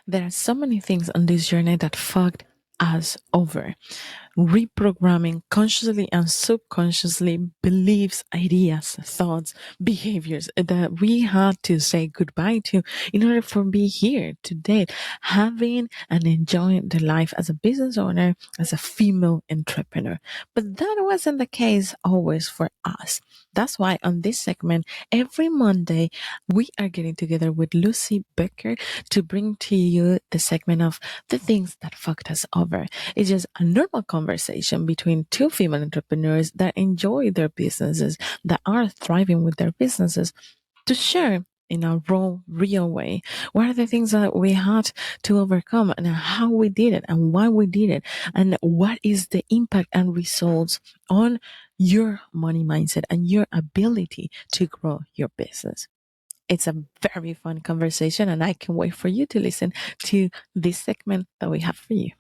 There are so many things on this journey that fucked us over. Reprogramming consciously and subconsciously beliefs, ideas, thoughts, behaviors that we had to say goodbye to in order for be here today, having and enjoying the life as a business owner, as a female entrepreneur. But that wasn't the case always for us. That's why on this segment, every Monday, we are getting together with Lucy Becker to bring to you the segment of the things that fucked us over. It's just a normal conversation between two female entrepreneurs that enjoy their businesses, that are thriving with their businesses, to share in a raw, real way what are the things that we had to overcome and how we did it and why we did it and what is the impact and results on your money mindset and your ability to grow your business. It's a very fun conversation, and I can wait for you to listen to this segment that we have for you.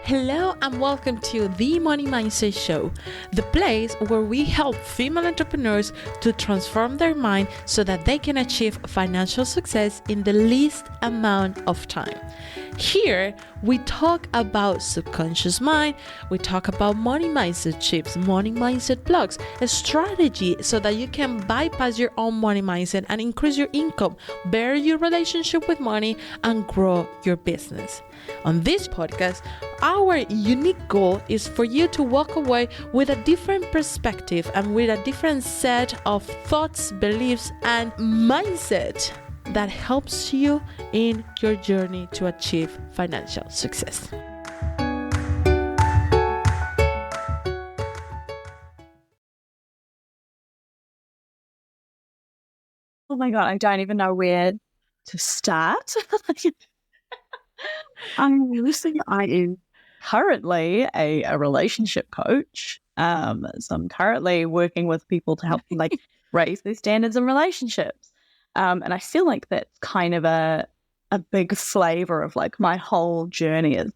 Hello and welcome to the Money Mindset Show, the place where we help female entrepreneurs to transform their mind so that they can achieve financial success in the least amount of time. Here, we talk about subconscious mind, we talk about money mindset shifts, money mindset blocks, a strategy so that you can bypass your own money mindset and increase your income, better your relationship with money, and grow your business. On this podcast, our unique goal is for you to walk away with a different perspective and with a different set of thoughts, beliefs, and mindset that helps you in your journey to achieve financial success. Oh my God, I don't even know where to start. I am currently a relationship coach. So I'm currently working with people to help them raise their standards in relationships. And I feel like that's kind of a big flavor of my whole journey is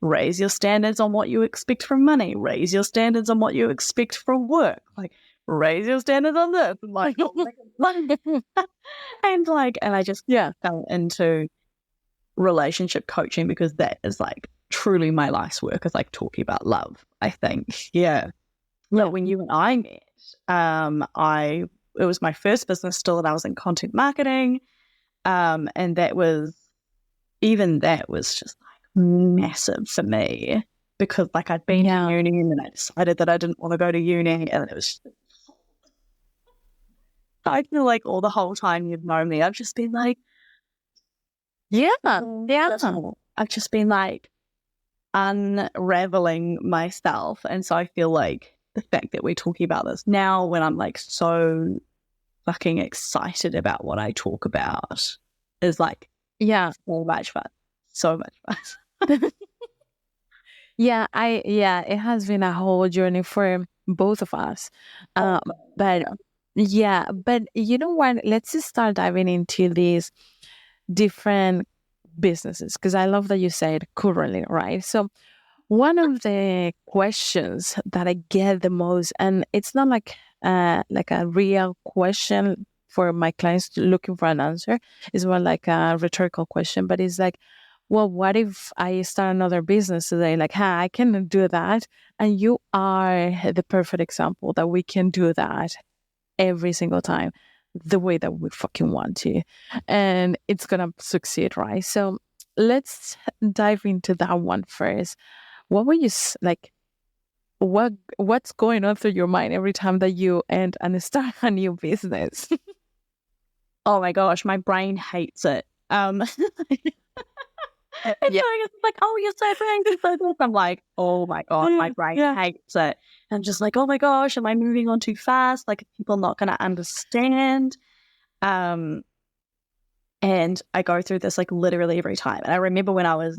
raise your standards on what you expect from money, raise your standards on what you expect from work, raise your standards on this, and I just fell into relationship coaching because that is truly my life's work, is talking about love, I think. Well, when you and I met, it was my first business still, and I was in content marketing, and that was just massive for me because I'd been to uni and then I decided that I didn't want to go to uni, and it was I feel all the whole time you've known me, I've just been I've just been unraveling myself. And so I feel the fact that we're talking about this now when I'm so fucking excited about what I talk about is so much fun. So much fun. It has been a whole journey for both of us. But you know what? Let's just start diving into these different businesses, because I love that you said currently, right? So one of the questions that I get the most, and it's not like a real question for my clients looking for an answer, is more like a rhetorical question, but it's well, what if I start another business today? I can do that. And you are the perfect example that we can do that every single time the way that we fucking want to. And it's going to succeed, right? So let's dive into that one first. What were you what's going on through your mind every time that you end and start a new business? Oh my gosh, my brain hates it. It's oh, you're so brave. I'm oh my God, my brain hates it. I'm just oh my gosh, am I moving on too fast? People not going to understand? And I go through this literally every time. And I remember when I was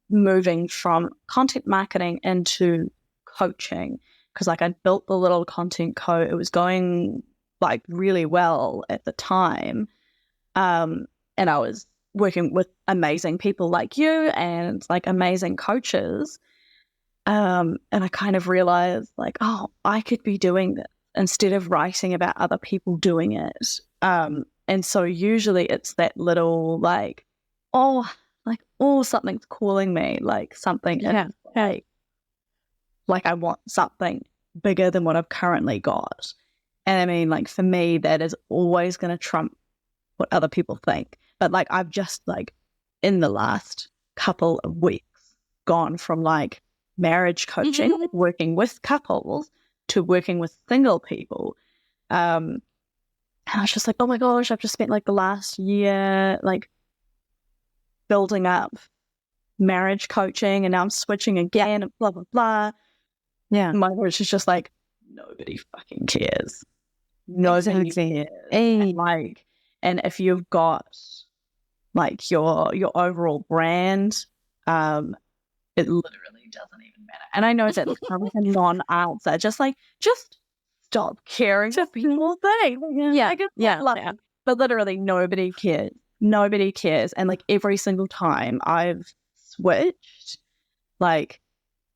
moving from content marketing into coaching, because I'd built the little content co. It was going really well at the time. And I was working with amazing people like you and amazing coaches. And I kind of realized like, oh, I could be doing this instead of writing about other people doing it. And so usually it's that little like, oh, something's calling me, like something, like I want something bigger than what I've currently got. And I mean, like for me, that is always going to trump what other people think. But like I've just like in the last couple of weeks gone from like marriage coaching, working with couples, to working with single people. And I was just like, oh my gosh, I've just spent like the last year like building up marriage coaching, and now I'm switching again and blah, blah, blah. Yeah. My voice is just like, nobody fucking cares. Nobody cares. Hey. And if you've got like your overall brand, it literally doesn't even matter. And I know that it's kind of a non-answer. Just stop caring what people think. Yeah. But literally nobody cares. Nobody cares. And like every single time I've switched, like,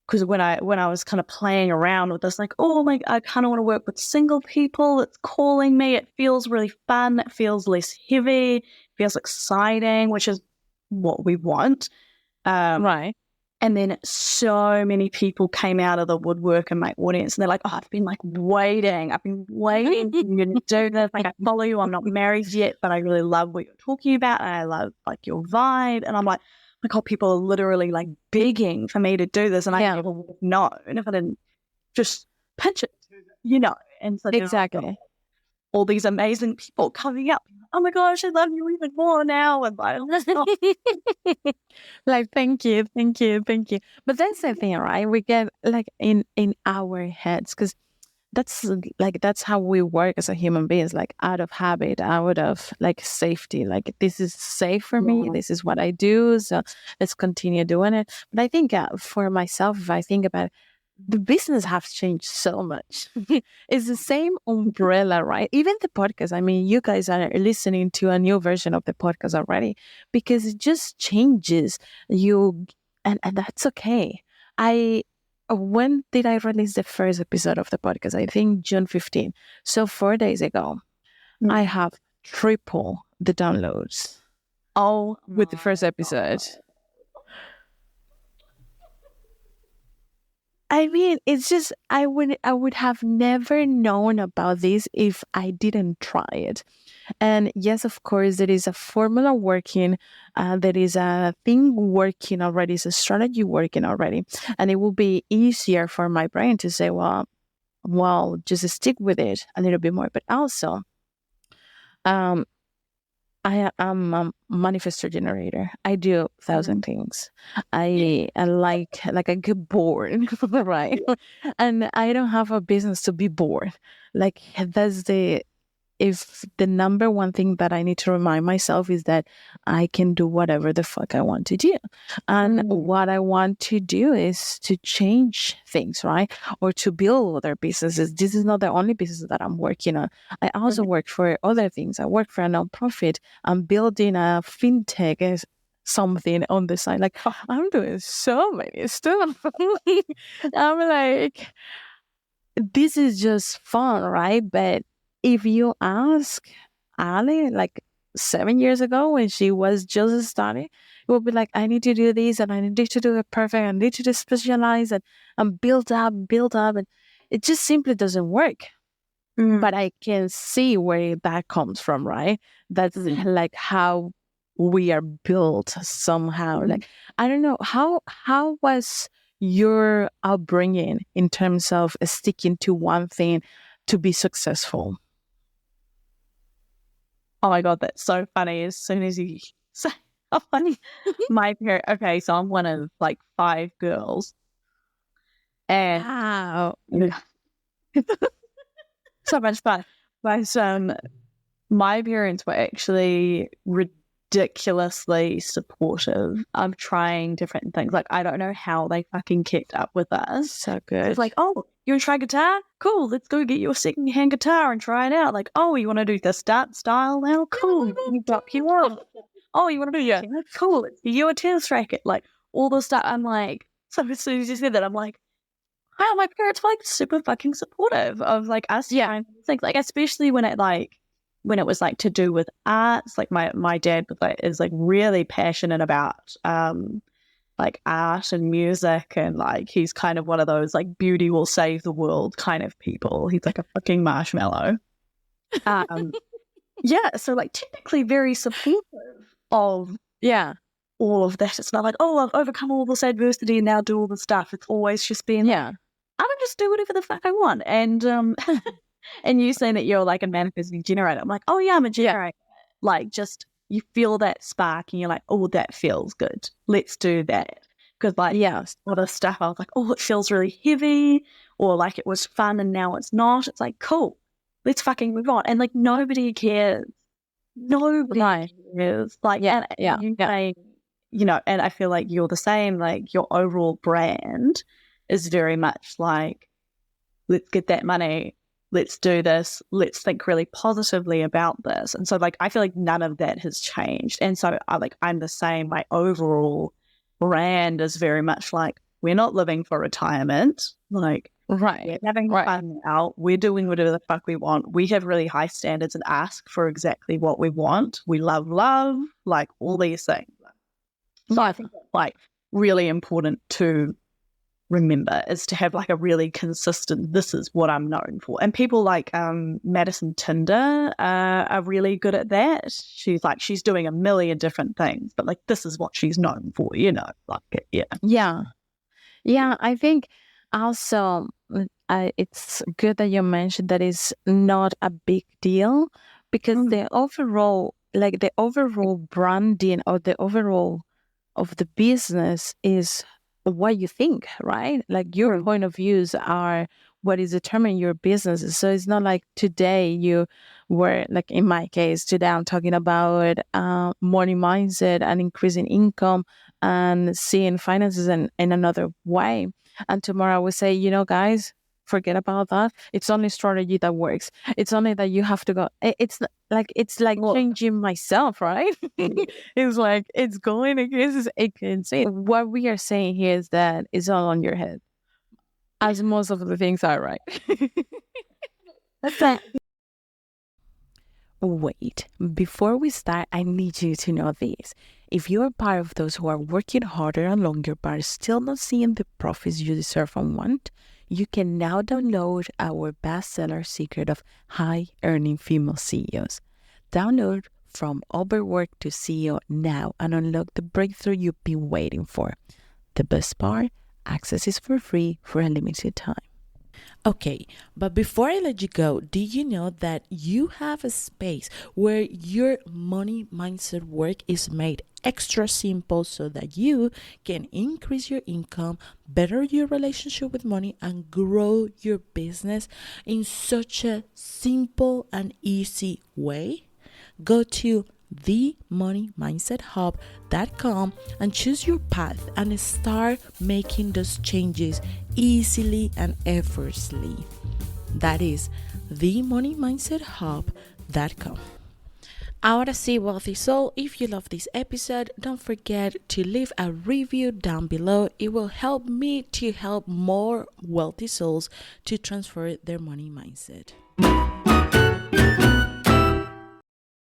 because when I was kind of playing around with this, like, oh my, I kind of want to work with single people. It's calling me. It feels really fun. It feels less heavy. It feels exciting, which is what we want. Right. And then so many people came out of the woodwork in my audience, and they're like, oh, I've been waiting for you to do this. Like, I follow you. I'm not married yet, but I really love what you're talking about. And I love like your vibe. And I'm like, oh my God, people are literally like begging for me to do this. And I never would have known if I didn't just pitch it to them, you know. And so exactly. All these amazing people coming up. Oh my gosh, I love you even more now. And like, thank you. But that's the thing, right? We get like in our heads, because that's how we work as a human beings, like out of habit, out of like safety. Like, this is safe for me. This is what I do. So let's continue doing it. But I think for myself, if I think about it, the business has changed so much. It's the same umbrella, right? Even the podcast. I mean, you guys are listening to a new version of the podcast already, because it just changes you, and that's okay. When did I release the first episode of the podcast? I think June 15. So 4 days ago, I have triple the downloads. Oh, with the first episode. I mean, it's just I would have never known about this if I didn't try it. And yes, of course, there is a formula working. There is a thing working already. It's a strategy working already, and it will be easier for my brain to say, well, just stick with it a little bit more. But also, I am a manifestor generator. I do 1,000 things. I like I get bored, right? And I don't have a business to be bored. Like, that's if the number one thing that I need to remind myself is that I can do whatever the fuck I want to do. And what I want to do is to change things, right? Or to build other businesses. This is not the only business that I'm working on. I also work for other things. I work for a nonprofit. I'm building a fintech something on the side. Like, I'm doing so many stuff. I'm like, this is just fun, right? But if you ask Ali, like 7 years ago when she was just starting, it would be like, I need to do this and I need to do it perfect. I need to do specialize and build up. And it just simply doesn't work. But I can see where that comes from, right? That's like how we are built somehow. Like, I don't know, how was your upbringing in terms of sticking to one thing to be successful? Oh my God, that's so funny. As soon as you say funny, my parents, okay, so I'm one of like 5 girls. And wow. So much fun. But my parents were actually ridiculously supportive of trying different things. Like, I don't know how they fucking kept up with us. So good. It's like, oh, you want to try guitar? Cool, let's go get you a second-hand guitar and try it out. Like, oh, you want to do the start style now? Cool, we got you on. Oh, you want to do piano? Cool, let's get you a tennis racket. Like, all the stuff. I'm like, so as soon as you said that, I'm like, my parents were like super fucking supportive of like us trying things, like especially when it was like to do with arts. Like my dad was like is like really passionate about like art and music, and like he's kind of one of those like beauty will save the world kind of people. He's like a fucking marshmallow. Yeah, so like technically very supportive of all of that. It's not like, oh, I've overcome all this adversity and now do all the stuff. It's always just being like, I'm gonna just do whatever the fuck I want. And and you saying that you're like a manifesting generator. I'm like, oh yeah, I'm a generator. Like just you feel that spark and you're like, oh, that feels good. Let's do that. Because like other stuff, I was like, oh, it feels really heavy, or like it was fun and now it's not. It's like, cool, let's fucking move on. And like nobody cares. Nobody cares. Like you say, you know, and I feel like you're the same. Like your overall brand is very much like, let's get that money, let's do this, let's think really positively about this. And so like I feel like none of that has changed. And so I'm the same. My overall brand is very much like, we're not living for retirement. Like we're having fun now. We're doing whatever the fuck we want. We have really high standards and ask for exactly what we want. We love, like all these things. So I think that's like really important to remember, is to have like a really consistent, this is what I'm known for. And people like Madison Tinder are really good at that. She's doing a million different things, but like this is what she's known for, you know, like I think also it's good that you mentioned that it's not a big deal, because the overall branding or the overall of the business is what you think, right? Like your point of views are what is determining your business. So it's not like today you were, like in my case, today I'm talking about money mindset and increasing income and seeing finances in another way. And tomorrow I will say, you know, guys, forget about that. It's only strategy that works. It's only that you have to go. It's like changing myself, right? It's like it's going against insane. What we are saying here is that it's all on your head, as most of the things are, right? That's it. Wait, before we start, I need you to know this. If you are part of those who are working harder and longer but still not seeing the profits you deserve and want, you can now download our bestseller Secret of High Earning Female CEOs. Download From Overworked to CEO now and unlock the breakthrough you've been waiting for. The best part, access is for free for a limited time. Okay, but before I let you go, did you know that you have a space where your money mindset work is made extra simple so that you can increase your income, better your relationship with money, and grow your business in such a simple and easy way? Go to themoneymindset.hub.com and choose your path and start making those changes easily and effortlessly. That is themoneymindset.hub.com. Ahora sí, Wealthy Soul, if you love this episode, don't forget to leave a review down below. It will help me to help more wealthy souls to transfer their money mindset.